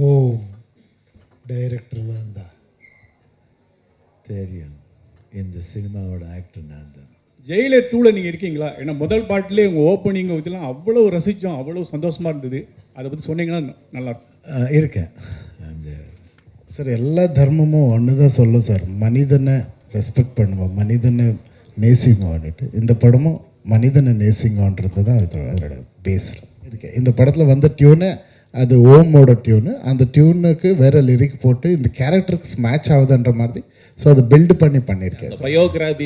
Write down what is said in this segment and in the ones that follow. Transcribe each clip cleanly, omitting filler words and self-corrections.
ஓ director நான் தான். தெரியும், இந்த சினிமாவோட ஆக்டர் நான் தான். ஜெயிலர் 2ல நீங்கள் இருக்கீங்களா? ஏன்னா முதல் பாட்டிலே உங்கள் ஓப்பனிங் இதெல்லாம் அவ்வளோ ரசித்தோம், அவ்வளோ சந்தோஷமாக இருந்தது. அதை பற்றி சொன்னீங்கன்னா நல்லாயிருக்கும். இருக்கேன் அந்த சார். எல்லா தர்மமும் ஒன்று தான் சொல்லும் சார், மனிதனை ரெஸ்பெக்ட் பண்ணுவோம், மனிதனை நேசிங்கோன்னுட்டு. இந்த படமும் மனிதனை நேசிங்கன்றது தான் அதோட பேஸில் இருக்கு. இந்த படத்தில் வந்த டியூனு அது ஓமோட டியூனு, அந்த டியூனுக்கு வேறு லிரிக் போட்டு இந்த கேரக்டருக்கு மேட்ச் ஆகுதுன்ற மாதிரி ஸோ அதை பில்டு பண்ணியிருக்கேன். பயோகிராஃபி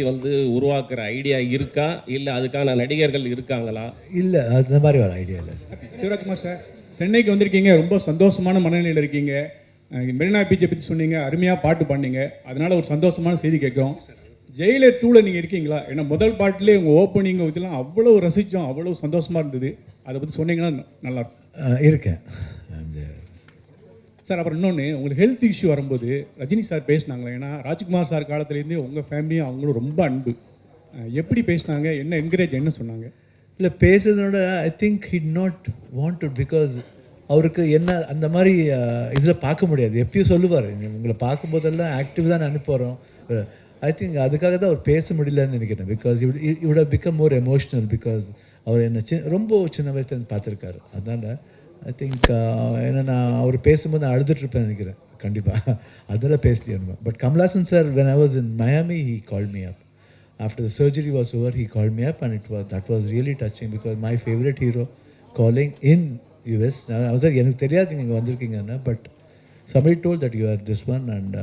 உருவாக்குற ஐடியா இருக்கா, இல்லை அதுக்கான நடிகர்கள் இருக்காங்களா? இல்லை, அந்த மாதிரி ஒரு ஐடியா இல்லை சார். சிவராஜ்குமார் சார், சென்னைக்கு வந்திருக்கீங்க, ரொம்ப சந்தோஷமான மனநிலையில் இருக்கீங்க. மெரினா பீச்சை பற்றி சொன்னீங்க, அருமையாக பாட்டு பண்ணீங்க, அதனால் ஒரு சந்தோஷமான செய்தி கேட்குறோம். ஜெயிலர் 2ல நீங்கள் இருக்கீங்களா? ஏன்னா முதல் பாட்டிலே உங்கள் ஓப்பனிங் இதெல்லாம் அவ்வளோ ரசித்தோம், அவ்வளோ சந்தோஷமாக இருந்தது. அதை பற்றி சொன்னீங்கன்னா நல்லாயிருக்கும். இருக்கேன் அந்த சார். அப்புறம் இன்னொன்று, உங்களுக்கு ஹெல்த் இஷ்யூ வரும்போது ரஜினி சார் பேசினாங்களே, ஏன்னா ராஜ்குமார் சார் காலத்துலேருந்தே உங்கள் ஃபேமிலியும் அவங்களும் ரொம்ப அன்பு. எப்படி பேசினாங்க, என்ன என்கரேஜ் என்ன சொன்னாங்க? இல்லை, பேசுறதோட I think he'd not wanted, because அவருக்கு என்ன அந்த மாதிரி இதில் பார்க்க முடியாது. எப்பயும் சொல்லுவார், உங்களை பார்க்கும்போதெல்லாம் ஆக்டிவ் தான் அனுப்புகிறோம். ஐ திங்க் அதுக்காக தான் அவர் பேச முடியலன்னு நினைக்கிறேன். Because it would have become more emotional, because அவர் என்ன ரொம்ப சின்ன வயசுலேருந்து பார்த்துருக்காரு. அதனால் ஐ திங்க் ஏன்னா நான் அவர் பேசும்போது நான் அழுதுட்ருப்பேன் நினைக்கிறேன் கண்டிப்பாக. அதெல்லாம் பேசலையே. But Kamal Haasan sir, when I was in Miami, he called me up. After the surgery was over, he called me up and that was really touching, because my favorite hero calling in US. எனக்கு தெரியாது நீங்கள் வந்திருக்கீங்கன்னா, but somebody told that you are this one and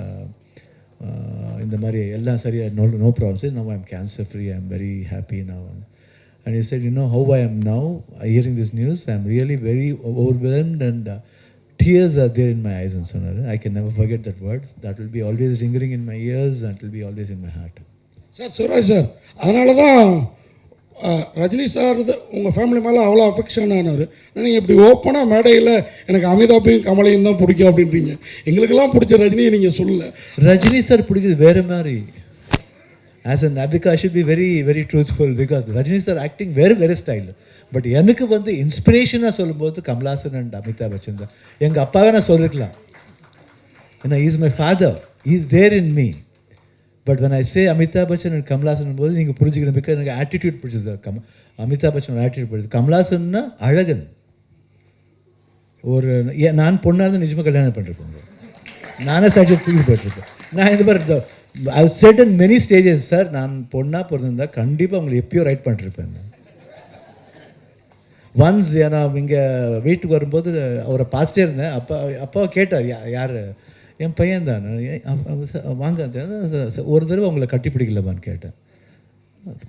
இந்த மாதிரி எல்லாம் சரியாக no problems. Now I'm cancer free, I'm very happy now. And he said, you know how I am now hearing this news, I'm really very overwhelmed and tears are there in my eyes and so on. I can never forget that words. That will be always lingering in my ears and will be always in my heart. Sir, Shivaraj sir, அதனால தான் Rajini sir உங்கள் family மேலே அவ்வளோ affection ஆனவர். நீங்கள் இப்படி ஓப்பனாக மேடையில் எனக்கு அமிதாப்பையும் கமலையும் தான் பிடிக்கும் அப்படின்றீங்க. எங்களுக்கெல்லாம் பிடிச்ச ரஜினியை நீங்கள் சொல்லலை. ரஜினி சார் பிடிக்குது வேறு மாதிரி. As an Abhika, I should be very, very truthful, because Rajini sir acting very, very style. But எனக்கு இன்ஸ்பிரேஷனாக சொல்லும்போது கமல்ஹாசன் அண்ட் அமிதாப் பச்சன் தான். எங்கள் அப்பாவே நான் சொல்லிருக்கலாம், ஏன்னா is my father, is there in me. But when I say Amitabh Bachchan and Kamal Haasan போது நீங்கள் புரிஞ்சுக்கணும், பிகாஸ் எனக்கு ஆட்டிடியூட் பிடிச்சது. அமிதாப் பச்சனோட ஆட்டிடியூட் பிடிச்சது. கமல்ஹாசன்னா அழகன். ஒரு நான் பொண்ணாக இருந்து நிஜமாக கல்யாணம் பண்ணிருப்பேன். நானே சர்டிஃபிகேட் தூக்கி போயிட்டுருப்பேன். நான் இந்த மாதிரி I've said in many stages, sir, நான் பொண்ணாக பிறந்திருந்தா கண்டிப்பாக உங்களை எப்பயோ ரைட் பண்ணிருப்பேன். ஒன்ஸ் நான் இங்கே வீட்டுக்கு வரும்போது அவரை பார்த்துட்டே இருந்தேன். அப்பாவை கேட்டார், யார்? என் பையன் தான். வாங்க, ஒரு தடவை உங்களை கட்டி பிடிக்கலமான்னு கேட்டேன்.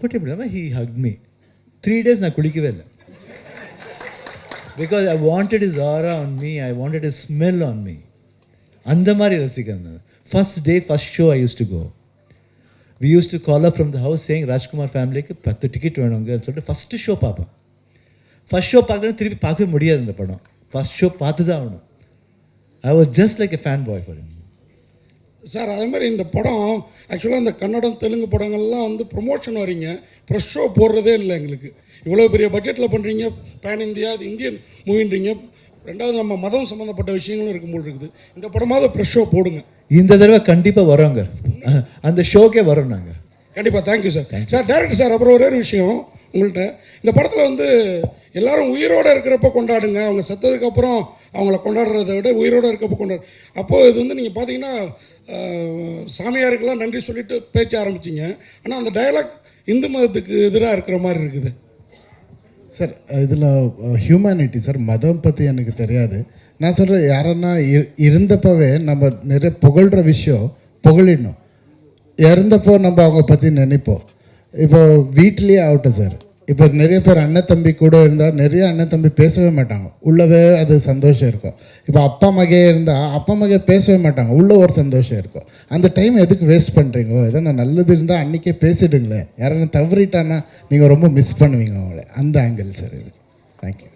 கட்டி பிடிக்கலாமா? He hug me. 3 days நான் குளிக்கவே இல்லை. Because I wanted his aura on me, I wanted his smell on me. அந்த மாதிரி ரசிக்கிறேன். First day, first show I used to go. We used to call up from the house saying, Rajkumar ஃபேமிலிக்கு 10 ticket வேணுங்கன்னு சொல்லிட்டு first show பார்ப்பேன். First show பார்க்கணும், திருப்பி பார்க்கவே முடியாது இந்த படம். ஃபஸ்ட் ஷோ பார்த்து தான் ஆகணும். I was just like a fan boy for him. Sir, அதே மாதிரி இந்த படம் ஆக்சுவலாக இந்த கன்னடம் தெலுங்கு படங்கள்லாம் ப்ரொமோஷன் வரீங்க, ப்ரெஷ் ஷோ போடுறதே இல்லை எங்களுக்கு. இவ்வளோ பெரிய பட்ஜெட்டில் பண்ணுறீங்க, பேன் இந்தியா, அது இந்தியன் மூவின்றீங்க. ரெண்டாவது நம்ம மதம் சம்மந்தப்பட்ட விஷயங்களும் இருக்கும்போது இருக்குது. இந்த படமாவது ப்ரெஷ் ஷோ போடுங்க. இந்த தடவை கண்டிப்பாக வரோங்க, அந்த ஷோக்கே வரோம் நாங்கள் கண்டிப்பாக. Thank you sir. Sir, director sir, அப்புறம் ஒரே ஒரு விஷயம் உங்கள்கிட்ட, இந்த படத்தில் எல்லாரும் உயிரோடு இருக்கிறப்ப கொண்டாடுங்க, அவங்க செத்ததுக்கப்புறம் அவங்கள கொண்டாடுறதை விட உயிரோடு இருக்கப்போ கொண்டாடு. அப்போது இது நீங்கள் பார்த்தீங்கன்னா சாமியாருக்கெல்லாம் நன்றி சொல்லிட்டு பேச்ச ஆரம்பிச்சிங்க. ஆனால் அந்த டயலாக் இந்து மதத்துக்கு எதிராக இருக்கிற மாதிரி இருக்குது சார். இதில் ஹியூமனிட்டி சார், மதம் பற்றி எனக்கு தெரியாது. நான் சொல்கிறேன், யாரன்னா இருந்தப்பவே நம்ம நிறைய புகழ்கிற விஷயம் புகழிடணும். இறந்தப்போ நம்ம அவங்க பற்றி நினைப்போம். இப்போ வீட்லேயே ஆகட்டும் சார், இப்போ நிறைய பேர் அண்ணன் தம்பி கூட இருந்தால் நிறைய அண்ணன் தம்பி பேசவே மாட்டாங்க, உள்ளவே அது சந்தோஷம் இருக்கும். இப்போ அப்பா மகே இருந்தால் அப்பா மகே பேசவே மாட்டாங்க, உள்ள ஒரு சந்தோஷம் இருக்கும். அந்த டைம் எதுக்கு வேஸ்ட் பண்ணுறீங்க? எதனா நல்லது இருந்தால் அன்றைக்கே பேசிடுங்களேன். யாரான தவறிட்டானா நீங்கள் ரொம்ப மிஸ் பண்ணுவீங்க அவங்கள. அந்த ஆங்கிள் சார் இது. Thank you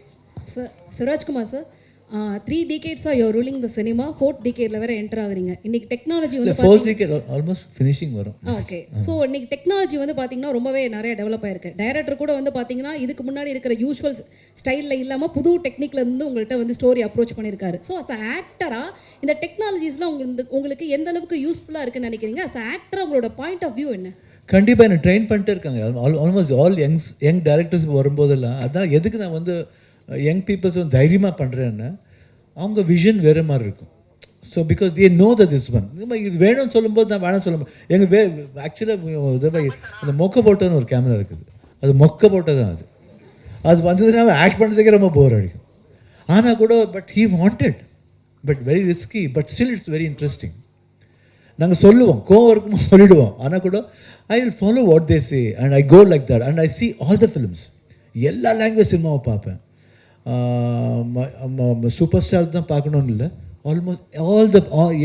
sir. Shivarajkumar sir, 3 decades-ஆ you're ruling the cinema, 4th decade-ல வேற என்டர் ஆகுறீங்க. இன்னைக்கு டெக்னாலஜி இல்லை வந்து ஃபோர்த் டிக்கெட் ஆல்மோஸ்ட் ஃபினிஷிங் வரும். ஓகே. ஸோ இன்னைக்கு டெக்னாலஜி வந்து பார்த்தீங்கன்னா ரொம்பவே நிறைய டெவலப் ஆயிருக்கு. டைரக்டர் கூட வந்து பார்த்தீங்கன்னா இதுக்கு முன்னாடி இருக்கிற யூஸ்வல் ஸ்டைலில் இல்லாமல் புது டெக்னிக்ல இருந்து உங்கள்கிட்ட வந்து ஸ்டோரி அப்ரோச் பண்ணியிருக்காரு. ஸோ அஸ் ஆக்டரா இந்த டெக்னாலஜிஸ்லாம் உங்களுக்கு எந்த அளவுக்கு யூஸ்ஃபுல்லாக இருக்குன்னு நினைக்கிறீங்க? அஸ் ஆக்டரா உங்களோட பாயிண்ட் ஆஃப் வியூ என்ன? கண்டிப்பாக என்ன ட்ரெயின் பண்ணிட்டே இருக்காங்க. ஆல்மோஸ்ட் ஆல் யங் டேரக்டர்ஸ் வரும்போதெல்லாம் அதான் எதுக்கு நான் வந்து யங் பீப்புள்ஸ் வந்து தைரியமாக பண்ணுறேன்னு அவங்க விஷன் வேறு மாதிரி இருக்கும். So because they know the this one இது வேணும்னு சொல்லும்போது நான் வேணும்னு சொல்லும்போது எங்கள் ஆக்சுவலாக அந்த மொக்க போட்டோன்னு ஒரு கேமரா இருக்குது. அது மொக்க போட்டோ தான் அது வந்ததுன்னா ஆக்ட் பண்ணுறதுக்கே ரொம்ப போர் அடிக்கும். ஆனால் கூட but he wanted but very risky but still it's very interesting. நாங்கள் சொல்லுவோம் கோவம் இருக்கும்போது சொல்லிவிடுவோம். ஆனால் கூட I will follow what they say and I go like that and I see all the films. எல்லா லாங்குவேஜ் சினிமாவை பார்ப்பேன். சூப்பர் ஸ்டார் தான் பார்க்கணுன்னு இல்லை, ஆல்மோஸ்ட்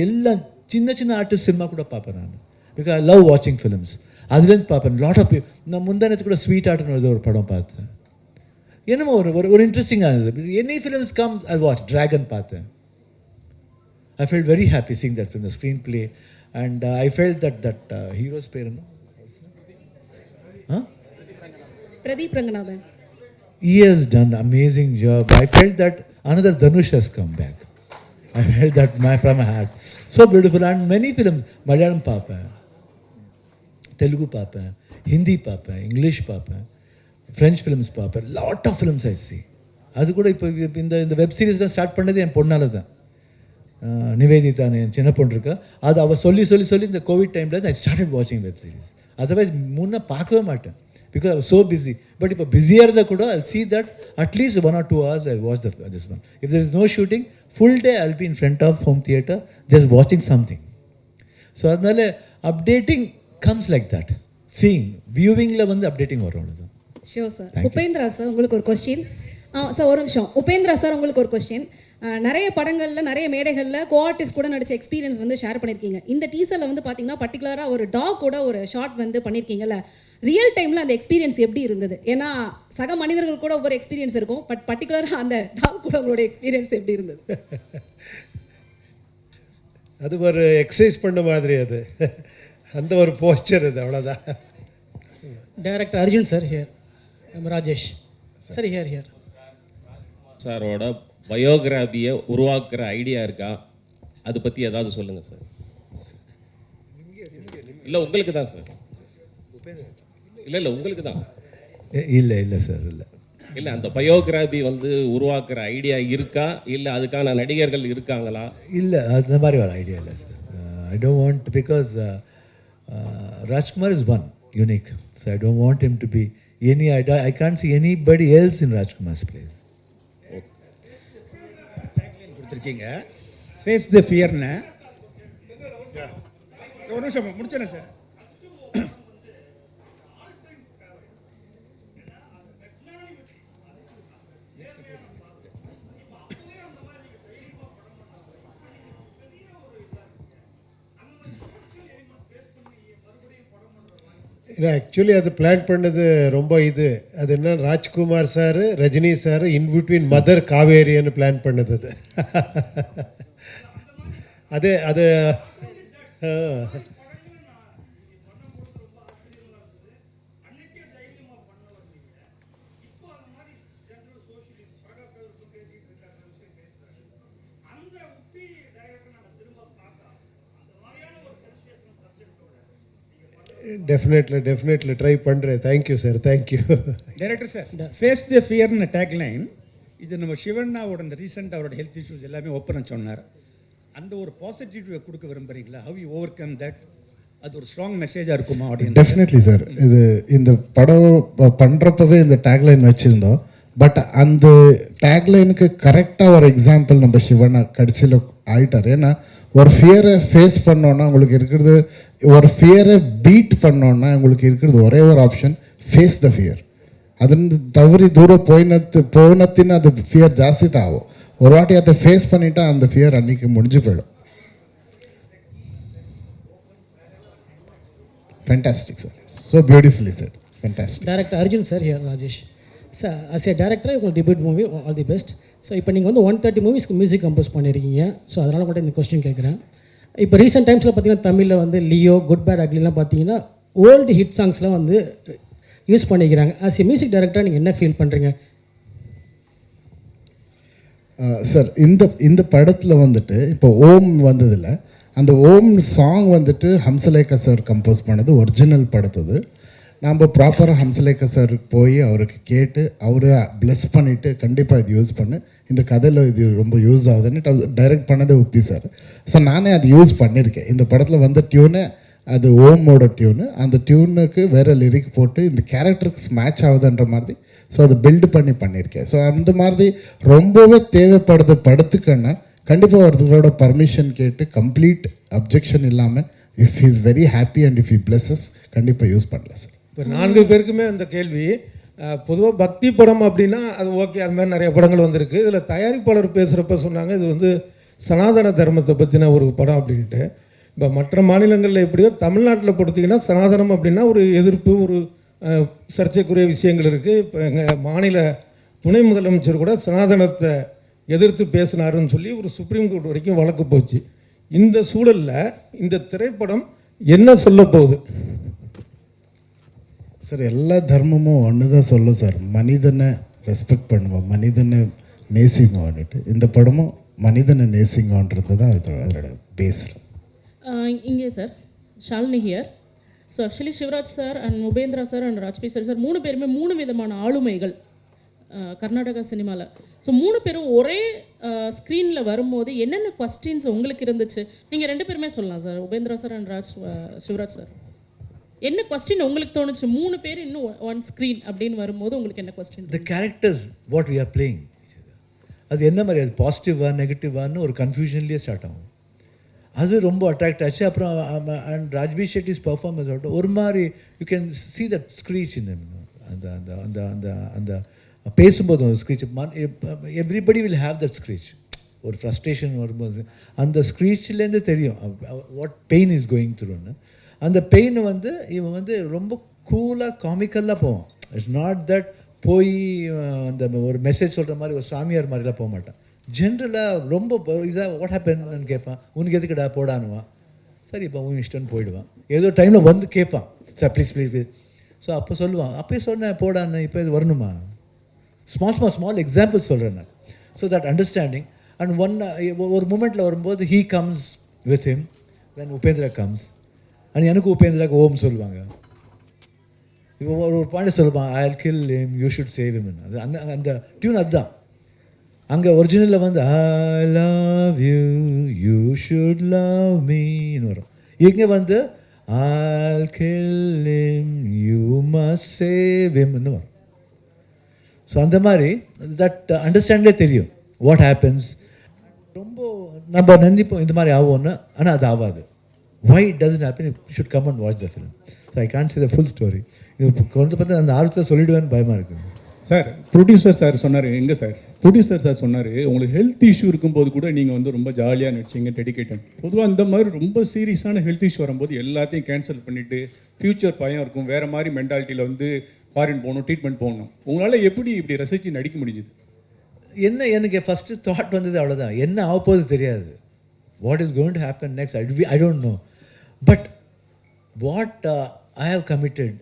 எல்லா சின்ன சின்ன ஆர்டிஸ்ட் சினிமா கூட பார்ப்பேன் நான். பிகாஸ் ஐ லவ் வாட்சிங் ஃபிலிம்ஸ். அதுலேருந்து பார்ப்பேன் லாட் ஆஃப் நான் முந்தானத்து கூட ஸ்வீட் ஆர்ட்னு ஒரு படம் பார்த்தேன். என்னமோ ஒரு இன்ட்ரெஸ்டிங்காக இருந்தது. Any films come I watch. Dragon பார்த்தேன். I felt very happy seeing that film, the screenplay, and I felt that hero's பேர் என்ன? Pradeep Ranganathan. He has done amazing job. I felt that another Dhanush has come back. I felt that from my heart. So beautiful. And many films, Malayalam பார்ப்பேன், தெலுங்கு பார்ப்பேன், ஹிந்தி பார்ப்பேன், English பார்ப்பேன், French films பார்ப்பேன். Lot of films I see. அது கூட இப்போ இந்த web சீரிஸ்லாம் start பண்ணது என் பொண்ணால் தான். நிவேதிதானே என் சின்ன பொண்ணு இருக்கா. அது அவள் சொல்லி இந்த கோவிட் டைமில் ஐ ஸ்டார்டட் வாட்சிங் வெப் சீரிஸ். அதர்வைஸ் முன்னே பார்க்கவே மாட்டேன் because I was so busy. But இப்போ பிஸியாக இருந்தால் கூட ஐ see that at least 1 or 2 hours I watch this one. If there is no shooting, full day I'll be in front of home theatre just watching something. So அதனால updating comes like that. Seeing வியூவிங்கில் வந்து updating வரும். அவ்வளோதான். Sure sir. Upendra sir உங்களுக்கு ஒரு question. Sir ஒரு நிமிஷம். Upendra sir உங்களுக்கு ஒரு கொஸ்டின். நிறைய படங்களில் நிறைய மேடைகளில் கோ ஆர்டிஸ்ட் கூட நடிச்ச எக்ஸ்பீரியன்ஸ் வந்து ஷேர் பண்ணியிருக்கீங்க. இந்த டீசரில் வந்து பார்த்தீங்கன்னா பர்டிகுலராக ஒரு டாக் கூட ஒரு ஷார்ட் வந்து பண்ணியிருக்கீங்கல்ல, ரியல் டைமில் அந்த எக்ஸ்பீரியன்ஸ் எப்படி இருந்தது? ஏன்னா சக மனிதர்கள் கூட ஒவ்வொரு எக்ஸ்பீரியன்ஸ் இருக்கும், பட் பர்டிகுலராக அந்த டாக் கூட உங்களோட எக்ஸ்பீரியன்ஸ் எப்படி இருந்தது? அது ஒரு எக்ஸசைஸ் பண்ண மாதிரி, அது அந்த ஒரு போஸ்டர், அது அவ்வளோதான். Director Arjun sir here. Rajesh sir here. சாரோட பயோகிராஃபியை உருவாக்குற ஐடியா இருக்கா? அதை பற்றி ஏதாவது சொல்லுங்கள் சார். இல்லை உங்களுக்கு தான் சார். இல்லை உங்களுக்கு தான். இல்லை சார். இல்லை அந்த பயோகிராஃபி வந்து உருவாக்குற ஐடியா இருக்கா? இல்லை அதுக்கான நடிகர்கள் இருக்காங்களா? இல்லை அந்த மாதிரி ஒரு ஐடியா இல்லை sir. I don't want because Rajkumar is one unique. So I don't want him to be any I can't see anybody else in Rajkumar's place. கொடுத்துருக்கீங்க ஃபேஸ் த ஃபியர்னு. ஒரு நிமிஷம் முடிச்சேன் சார். இல்லை ஆக்சுவலி அது பிளான் பண்ணது ரொம்ப அது என்ன, Rajkumar sir, Rajini sir in between mother காவேரின்னு பிளான் பண்ணது அது அது டெஃபினெட்லி ட்ரை பண்ணுறேன். Thank you sir, thank you. Director sir, face the ஃபியர்னு டேக்லைன் இது நம்ம சிவண்ணாவோட இந்த ரீசெண்ட் அவரோட ஹெல்த் இஷ்யூஸ் எல்லாமே ஓப்பன் சொன்னார். அந்த ஒரு பாசிட்டிவ் கொடுக்க விரும்புகிறீங்களா? How you overcome that? அது ஒரு ஸ்ட்ராங் மெசேஜாக இருக்குமா ஆடியன்ஸ்? Definitely sir. இந்த படம் பண்ணுறப்பவே இந்த டேக்லைன் வச்சுருந்தோம். பட் அந்த டேக்லைனுக்கு கரெக்டாக ஒரு எக்ஸாம்பிள் நம்ம சிவண்ணா கடைசியில் ஆகிட்டார். ஏன்னா ஒரு ஃபியரை ஃபேஸ் பண்ணோன்னா உங்களுக்கு இருக்கிறது, ஒரு ஃபியரை பீட் பண்ணோன்னா உங்களுக்கு இருக்கிறது ஒரே ஒரு ஆப்ஷன், ஃபேஸ் த ஃபியர். ಅದನ್ನು ತವರಿ ದೂರ போனத்தின் அது ஃபியர் ಜಾಸ್ತಿ ತಾವು ஒரு வாட்டி அதை ஃபேஸ் பண்ணிட்டா அந்த ஃபியர் அன்னைக்கு முடிஞ்சு போயிடும். Fantastic sir, so beautifully sir, fantastic. Director Arjun sir here. Rajesh sir, as a director, you will debut movie, all the best. So இப்போ நீங்கள் வந்து 130 மூவிஸ்க்கு மியூசிக் கம்போஸ் பண்ணியிருக்கீங்க. ஸோ அதனால் கூட இந்த கொஸ்டின் கேட்குறேன். இப்போ ரீசெண்ட் டைம்ஸில் பார்த்தீங்கன்னா தமிழில் வந்து லியோ, குட் பேட் அக்லிலாம் பார்த்தீங்கன்னா ஓல்டு ஹிட் சாங்ஸ்லாம் வந்து யூஸ் பண்ணிக்கிறாங்க. ஆஸ் எ மியூசிக் டைரக்டராக நீங்கள் என்ன ஃபீல் பண்ணுறீங்க? சார் இந்த படத்தில் வந்துட்டு இப்போ ஓம் வந்ததில்ல, அந்த ஓம் சாங் வந்துட்டு ஹம்சலேகா சார் கம்போஸ் பண்ணது, ஒரிஜினல் படத்தது. நம்ம ப்ராப்பராக ஹம்சலேகா சாருக்கு போய் அவருக்கு கேட்டு அவரை ப்ளெஸ் பண்ணிவிட்டு கண்டிப்பாக இது யூஸ் பண்ணு, இந்த கதையில் இது ரொம்ப யூஸ் ஆகுதுன்னு டைரக்ட் பண்ணதே உப்பி சார். ஸோ நானே அது யூஸ் பண்ணியிருக்கேன். இந்த படத்தில் வந்த டியூனு அது ஓமோட டியூனு, அந்த டியூனுக்கு வேறு லிரிக் போட்டு இந்த கேரக்டருக்கு மேட்ச் ஆகுதுன்ற மாதிரி ஸோ அதை பில்டு பண்ணியிருக்கேன். ஸோ அந்த மாதிரி ரொம்பவே தேவைப்படுது படத்துக்குன்னா கண்டிப்பாக ஒருத்தரோட பர்மிஷன் கேட்டு கம்ப்ளீட் அப்ஜெக்ஷன் இல்லாமல் if is very happy and if he pluses கண்டிப்பாக யூஸ் பண்ணலாம் சார். இப்போ 4 பேருக்குமே அந்த கேள்வி. பொதுவாக பக்தி படம் அப்படின்னா அது ஓகே, அது மாதிரி நிறைய படங்கள் வந்திருக்கு. இதில் தயாரிப்பாளர் பேசுகிறப்ப சொன்னாங்க இது வந்து சனாதன தர்மத்தை பற்றின ஒரு படம் அப்படின்ட்டு. இப்போ மற்ற மாநிலங்களில் எப்படியோ தமிழ்நாட்டில் பொறுத்திங்கன்னா சனாதனம் அப்படின்னா ஒரு எதிர்ப்பு, ஒரு சர்ச்சைக்குரிய விஷயங்கள் இருக்குது. இப்போ எங்கள் மாநில துணை முதலமைச்சர் கூட சனாதனத்தை எதிர்த்து பேசினாருன்னு சொல்லி ஒரு சுப்ரீம் கோர்ட் வரைக்கும் வழக்கு போச்சு. இந்த சூழலில் இந்த திரைப்படம் என்ன சொல்ல போகுது சார்? எல்லா தர்மமும் ஒன்று தான் சொல்லும் சார், மனிதனை ரெஸ்பெக்ட் பண்ணுவோம், மனிதனை நேசிங்கோன்னுட்டு. இந்த படமும் மனிதனை நேசிங்கோன்றது தான் அதோட பேஸ். இங்கே sir Shalini here. So actually Shivraj sir and Upendra sir and Raj B sir 3 பேருமே 3 விதமான ஆளுமைகள் கர்நாடகா சினிமாவில். ஸோ 3 பேரும் ஒரே ஸ்க்ரீனில் வரும்போது என்னென்ன கொஸ்டின்ஸ் உங்களுக்கு இருந்துச்சு? நீங்கள் 2 பேருமே சொல்லலாம் sir, Upendra sir and Shivaraj sir. என்ன கொஸ்டின் உங்களுக்கு தோணுச்சு 3 பேர் இன்னும் ஒன் ஸ்க்ரீன் அப்படின்னு வரும்போது உங்களுக்கு என்ன question? The characters what we are playing, அது என்ன மாதிரி, அது பாசிட்டிவா நெகட்டிவான்னு ஒரு கன்ஃபியூஷன்லேயே ஸ்டார்ட் ஆகும். அது ரொம்ப அட்ராக்ட் ஆச்சு. அப்புறம் அண்ட் ராஜ்பி ஷெட்டிஸ் பர்ஃபார்மன்ஸ் ஆகட்டும் ஒரு மாதிரி you can see that screech in அந்த அந்த அந்த அந்த அந்த பேசும்போது ஒரு screech, everybody will have that screech. ஒரு ஃப்ரஸ்ட்ரேஷன் வரும்போது அந்த ஸ்க்ரீச்லேருந்து தெரியும் வாட் பெயின் இஸ் கோயிங் த்ரூன்னு. அந்த பெயின் வந்து இவன் வந்து ரொம்ப கூலாக காமிக்கலாக போவான். இட்ஸ் நாட் தட் போய் அந்த ஒரு மெசேஜ் சொல்கிற மாதிரி ஒரு சாமியார் மாதிரிலாம் போக மாட்டான். ஜென்ரலாக ரொம்ப இதாக வாட் ஹேப்பன்னு கேட்பான், உனக்கு எதுக்குடா போடானுவான், சரி இப்போ உன் இஷ்டம்னு போயிடுவான். ஏதோ டைமில் வந்து கேட்பான், sir please please please. So அப்போ சொல்லுவான், அப்போயே சொன்னேன் போடான்னு, இப்போ இது வரணுமா? ஸ்மால் எக்ஸாம்பிள்ஸ் சொல்கிறேன் நான். So that understanding. அண்ட் ஒரு மூமெண்ட்டில் வரும்போது he comes with him when Upendra comes and எனக்கு உபேந்திராக்கு ஓம் சொல்லுவாங்க. இப்போ ஒரு பாயிண்ட் சொல்லுவான், I will kill him you should save him. அது அந்த அந்த டியூன் அதுதான். அங்கே ஒரிஜினலில் வந்து I love you you should love மீன்னு வரும். இங்கே வந்து I kill him you must save ஹிம்னு வரும். ஸோ அந்த மாதிரி தட் அண்டர்ஸ்டாண்ட்லேயே தெரியும் வாட் ஹேப்பன்ஸ். ரொம்ப நம்ம நினைப்போம் இந்த மாதிரி ஆகும்னு, ஆனால் அது ஆகாது. why it doesn't happen, you should come and watch the film. So I can't say the full story. இது கொண்டு பார்த்து அந்த ஆர்வத்தில் சொல்லிடுவேன்னு பயமாக இருக்குது சார். ப்ரொடியூசர் சார் சொன்னார், எங்கே சார் ப்ரொடியூசர் சார் சொன்னார், உங்களுக்கு ஹெல்த் இஷ்யூ இருக்கும்போது கூட நீங்கள் வந்து ரொம்ப ஜாலியாக நடிச்சிங்க, டெடிக்கேட்டட். பொதுவாக அந்த மாதிரி ரொம்ப சீரியஸான ஹெல்த் இஷ்யூ வரும்போது எல்லாத்தையும் கேன்சல் பண்ணிவிட்டு ஃப்யூச்சர் பயம் இருக்கும், வேறு மாதிரி மென்டாலிட்டியில் வந்து ஃபாரின் போகணும், ட்ரீட்மெண்ட் போகணும். உங்களால் எப்படி இப்படி ரசித்து நடிக்க முடிஞ்சுது? என்ன எனக்கு ஃபஸ்ட்டு தாட் வந்தது அவ்வளோதான், என்ன ஆகப்போது தெரியாது. What is going to happen next I don't know. But what I have committed,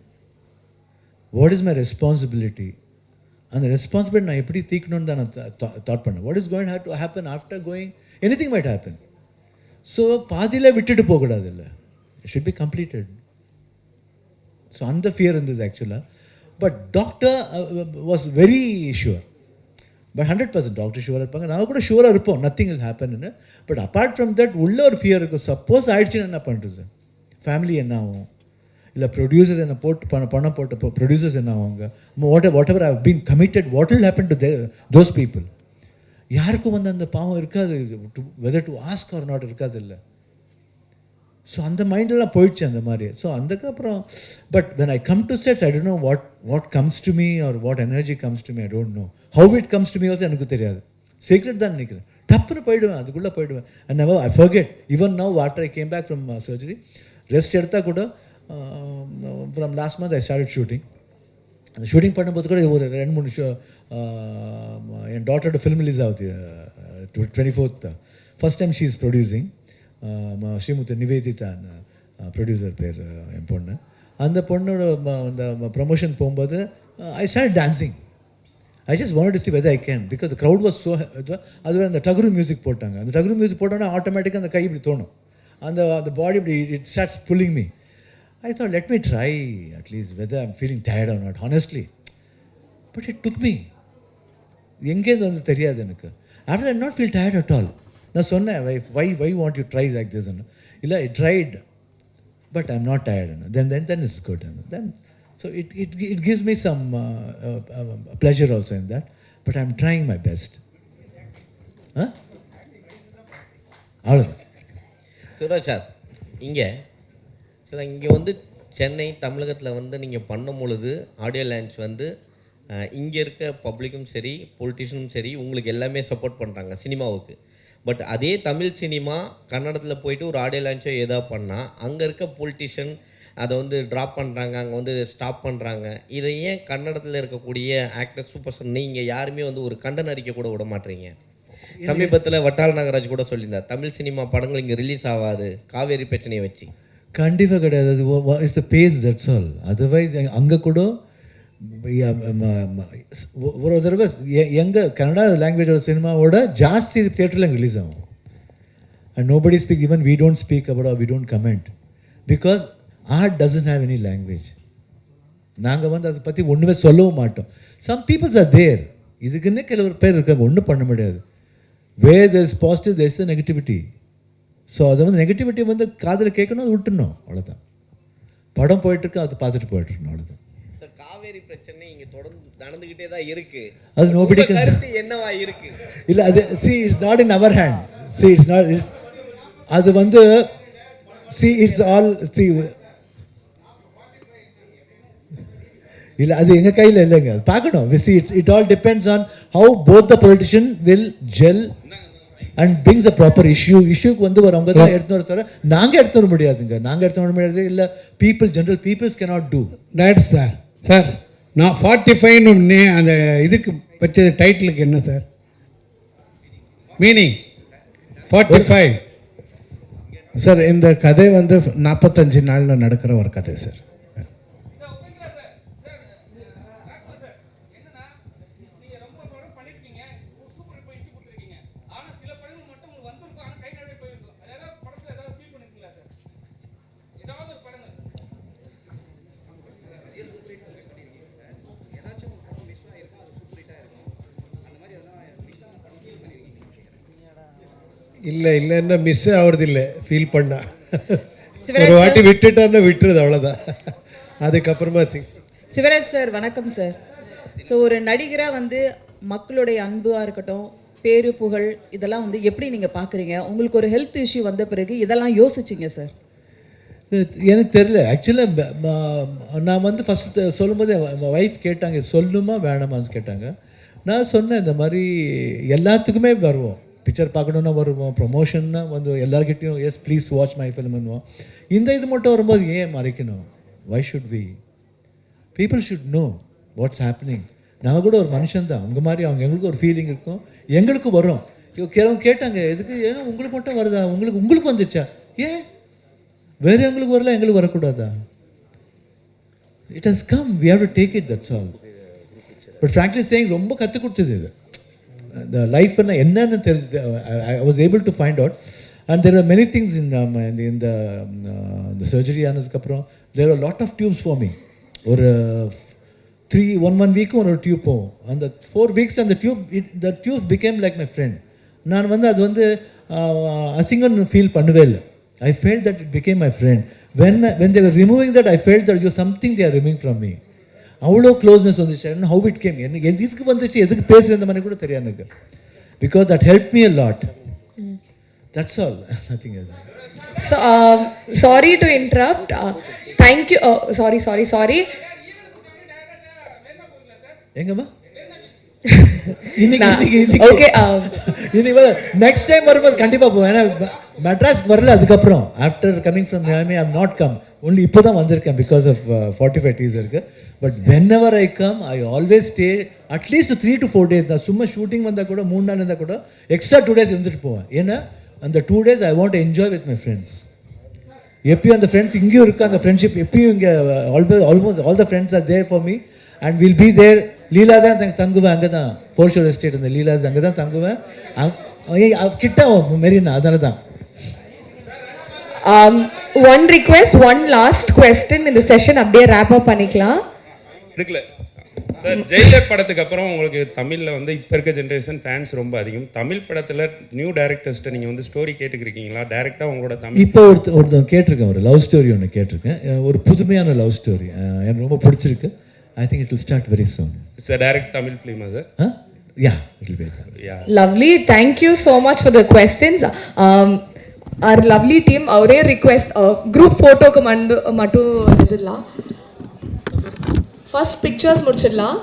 what is my responsibility, அந்த ரெஸ்பான்சிபிலிட்டி நான் எப்படி தீக்கணும்னு தான் நான் தாட் பண்ணேன். What is going to happen after going, anything might happen. So பாதியில் விட்டுட்டு போகக்கூடாது, இல்லை it should be completed. So அந்த ஃபியர் இருந்தது ஆக்சுவலாக. But doctor was very sure. But 100% doctor ஷுவராக இருப்பாங்க, நான் கூட ஷுவராக இருப்போம் நத்திங் வில் ஹேப்பன்னு. பட் அப்பார்ட் ஃப்ரம் தட் உள்ள ஒரு ஃபியர் இருக்கும், சப்போஸ் ஆயிடுச்சுன்னு என்ன பண்ணுறது, ஃபேமிலி என்ன ஆகும், இல்லை ப்ரொடியூசர்ஸ் என்ன பணம் போட்ட ப்ரொடியூசர்ஸ் என்ன ஆகுங்க, what ever I've been committed, what will happen to those people. யாருக்கும் வந்து அந்த பாவம் இருக்காது, weather to ask R not இருக்காது, இல்லை. ஸோ அந்த மைண்டெல்லாம் போயிடுச்சு அந்த மாதிரி. ஸோ அதுக்கப்புறம் but when I come to sets I don't know what comes to me or what energy comes to me, I don't know how it comes to me also எனக்கு தெரியாது. Secret தான் நினைக்கிறேன், டப்புன்னு போயிடுவேன், அதுக்குள்ளே போயிடுவேன். And never I forget. Even now after I came back from surgery, rest எடுத்தால் கூட from last month I started shooting. அந்த ஷூட்டிங் பண்ணும்போது கூட ஒரு 2-3 ஷோ என் டாட்டரோட ஃபிலிம் ரிலீஸ் ஆகுது 24th. First time she is producing. Srimuthu Nivedita producer பேர் என் பொண்ணு. அந்த பொண்ணோட அந்த ப்ரமோஷன் போகும்போது I start dancing. I just wanted to see whether I can, because the crowd was so. அதுவே அந்த டகுரு மியூசிக் போட்டாங்க. அந்த டகுரு மியூசிக் போட்டோன்னா ஆட்டோமேட்டிக்காக அந்த கை இப்படி தோணும், அந்த பாடி இப்படி it starts pulling me. I thought, let me try at least whether I'm feeling tired or not, honestly. But it took me. எங்கேருந்து வந்து தெரியாது எனக்கு. After that, I not feel tired at all. நான் சொன்னேன், why want you try like this? இல்லை, I tried, but I'm not tired. Then it's good. Then, so it gives me some pleasure also in that. But I'm trying my best. அவ்வளோதான். Suresh sir, இங்கே வந்து சென்னை தமிழகத்தில் வந்து நீங்கள் பண்ணும் பொழுது audio launch வந்து இங்கே இருக்க பப்ளிக்கும் சரி பொலிட்டிஷியனும் சரி உங்களுக்கு எல்லாமே சப்போர்ட் பண்ணுறாங்க சினிமாவுக்கு. பட் அதே தமிழ் சினிமா கன்னடத்தில் போயிட்டு ஒரு ஆடியோ லான்ச்சோ ஏதோ பண்ணால் அங்கே இருக்க பொலிட்டிஷியன் அதை வந்து ட்ராப் பண்ணுறாங்க, அங்கே வந்து ஸ்டாப் பண்ணுறாங்க. இதை ஏன் கன்னடத்தில் இருக்கக்கூடிய ஆக்டர் சூப்பர் ஸ்டார் நீங்கள் யாருமே வந்து ஒரு கண்டன அறிக்கை கூட விட மாட்டீங்க? சமீபத்தில் வட்டால் நாகராஜ் கூட சொல்லியிருந்தார், தமிழ் சினிமா படங்கள் இங்கே ரிலீஸ் ஆகாது காவேரி பிரச்சனையை வச்சு. கண்டிப்பாக கிடையாது. அது it's the base, that's all. Otherwise அங்கே கூட ஒரு தடவை எங்கள் கன்னடா லாங்குவேஜோட சினிமாவோட ஜாஸ்தி தியேட்டரில் எங்கே ரிலீஸ் ஆகும். And nobody speak, even we don't speak about, we don't comment, because art doesn't have any language. நாங்கள் வந்து அதை பற்றி ஒன்றுமே சொல்லவும் மாட்டோம். சம் பீப்புள்ஸ் ஆர் தேர், இதுக்குன்னே சில பேர் இருக்காங்க, ஒன்றும் பண்ண முடியாது. Where there is positive there is the negativity. So அதை வந்து நெகட்டிவிட்டி வந்து காதில் கேட்கணும், அது விட்டுணும், அவ்வளோதான். படம் போயிட்டுருக்கு, அது பார்த்துட்டு போயிட்டுருக்கணும், அவ்வளோதான். காவேரி பிரச்சனை இங்கே தொடர்ந்து நடந்துக்கிட்டே தான் இருக்கு. அது நோபடி கருத்து என்னவா இருக்கு? இல்லை, அது it's not in our hand. It's not, அது வந்து இட்ஸ் ஆல் இல்லை, அது எங்கள் கையில் இல்லைங்க, அது பார்க்கணும். It all depends on how both the politician will gel and brings a proper இஷ்யூக்கு வந்து அவங்க தான் எடுத்து வர தவிர நாங்கள் எடுத்து வர முடியாதுங்க. நாங்கள் எடுத்து வர முடியாது. இல்லை, general peoples cannot do that. Sir நான் 45 அந்த இதுக்கு வச்சது டைட்டிலுக்கு என்ன சார் மீனிங்? 45 சார், இந்த கதை வந்து 45 நாளில் நடக்கிற ஒரு கதை சார். இல்லை இல்லைன்னா மிஸ் ஆகுறது இல்லை, ஃபீல் பண்ணா ஒரு வாட்டி விட்டுட்டான்னா விட்டுருது, அவ்வளோதான். அதுக்கப்புறமா சிவராஜ் சார் வணக்கம் சார். ஸோ ஒரு நடிகராக வந்து மக்களுடைய அன்பாக இருக்கட்டும், பேரு புகழ், இதெல்லாம் வந்து எப்படி நீங்கள் பார்க்குறீங்க? உங்களுக்கு ஒரு ஹெல்த் இஷ்யூ வந்த பிறகு இதெல்லாம் யோசிச்சிங்க சார்? எனக்கு தெரியல. ஆக்சுவலாக நான் வந்து ஃபஸ்ட்டு சொல்லும்போது ஒய்ஃப் கேட்டாங்க, சொல்லணுமா வேணாமான்னு கேட்டாங்க. நான் சொன்னேன், இந்த மாதிரி எல்லாத்துக்குமே வருவோம், பிக்சர் பார்க்கணுன்னா வருவோம், ப்ரொமோஷன்னா வந்து எல்லாருக்கிட்டையும் எஸ் ப்ளீஸ் வாட்ச் மை ஃபிலிம்னுவோம். இந்த இது மட்டும் வரும்போது ஏன் மறைக்கணும்? Why should we? People should know what's happening. நாங்கள் கூட ஒரு மனுஷன் தான், அவங்க மாதிரி எங்களுக்கு ஒரு ஃபீலிங் இருக்கும், எங்களுக்கு வரும். கேட்டாங்க, எதுக்கு, ஏன்னா உங்களுக்கு மட்டும் வருதா, உங்களுக்கு வந்துச்சா, ஏன் வேறு எங்களுக்கு வரல, எங்களுக்கு வரக்கூடாதா? It has come, we have to take it, that's all. But frankly saying ரொம்ப கற்றுக் கொடுத்தது இது. The life என்னன்னு தெரிஞ்சு I was able to find out, and there are many things in the surgery ஆனதுக்கப்புறம் there are a lot of tubes for me. ஒரு 1 week ஒரு tube போகும். அந்த 4 weeks அந்த the tube became like my friend. நான் வந்து அது வந்து அசிங்கன்னு ஃபீல் பண்ணவே இல்லை. I felt that it became my friend. When they were removing that, I felt that something they are removing from me. அவ்வளோ க்ளோஸ்னஸ் வந்துச்சு. ஹவு இட் கேம், எனக்கு எதுக்கு வந்துச்சு, எதுக்கு பேசுகிற மாதிரி கூட தெரியாது எனக்கு. Because that help me a lot. That's all, nothing else. Sorry to interrupt. Thank you. Sorry. எங்கம்மா? ஓகே, நெக்ஸ்ட் டைம் வரும்போது கண்டிப்பாக போவேன். ஏன்னா மெட்ராஸ்க்கு வரல, அதுக்கப்புறம் after coming from Miami I have not come. Only இப்போ தான் வந்திருக்கேன் பிகாஸ் ஆஃப் 45 டீசருக்கு. But whenever I come I always stay at least 3 to 4 days தான். சும்மா ஷூட்டிங் வந்தால் கூட 3 நாள் இருந்தால் கூட எக்ஸ்ட்ரா 2 days இருந்துட்டு போவேன். ஏன்னா அந்த 2 days I want enjoy with my friends. எப்பயும் அந்த ஃப்ரெண்ட்ஸ் இங்கேயும் இருக்குது, அந்த ஃப்ரெண்ட்ஷிப் எப்பயும் இங்கே almost all the friends are there for me and will be there. Leela தான் தங்குவேன் அங்கே தான், ஃபோர்ஷோர் எஸ்டேட் அந்த லீலாஸ் அங்கே தான் தங்குவேன். கிட்ட மெரினா, அதனால தான். One request, one last question இந்த செஷன் அப்படியே ரேப் அப் பண்ணிக்கலாம். எடுக்கல சார். ஜெயிலர் படத்துக்கு அப்புறம் உங்களுக்கு தமிழில் வந்து இப்போ இருக்க ஜென்ரேஷன் ஃபேன்ஸ் ரொம்ப அதிகம். தமிழ் படத்தில் நியூ டேரக்டர்ஸ்ட்டை நீங்கள் வந்து ஸ்டோரி கேட்டுக்கிறீங்களா? டேரெக்டாக உங்களோட தமிழ் இப்போ ஒருத்தர் கேட்டிருக்கேன், ஒரு லவ் ஸ்டோரி ஒன்று கேட்டிருக்கேன், ஒரு புதுமையான லவ் ஸ்டோரி எனக்கு ரொம்ப பிடிச்சிருக்கு. I think it will start very soon. It's a direct Tamil ஃபிலிமா sir? Yeah, it will be yeah. Lovely, thank you so much for the questions. Our lovely team அவரே request group ஃபோட்டோக்கு மட்டும் இதெல்லாம் first pictures முடிச்சிடலாம்.